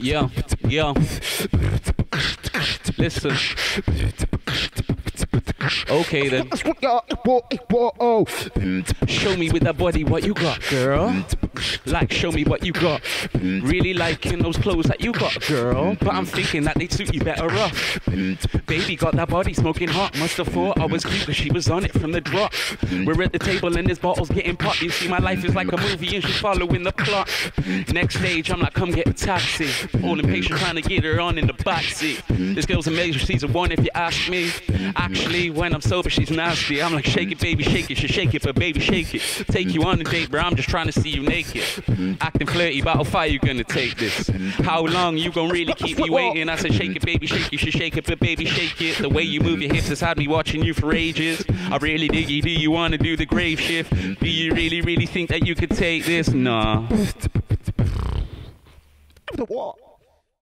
Yeah, yeah. Listen. Okay then. Show me with that body what you got, girl. Like, show me what you got. Really liking those clothes that you got, girl. But I'm thinking that they'd suit you better off. Baby got that body smoking hot. Must have thought I was cute, cause she was on it from the drop. We're at the table and this bottle's getting popped. You see, my life is like a movie and she's following the plot. Next stage, I'm like, come get a taxi. All impatient trying to get her on in the backseat. This girl's amazing, she's a one if you ask me. Actually, when I'm sober, she's nasty. I'm like, shake it, baby, shake it. She shake it, but baby, shake it. Take you on a date, bro, I'm just trying to see you naked. Acting flirty, about how far you gonna take this? How long you gonna really keep me waiting? I said, shake it, baby, shake it. You should shake it, but baby, shake it. The way you move your hips has had me watching you for ages. I really dig you. Do you wanna do the grave shift? Do you really, really think that you could take this? Nah. What?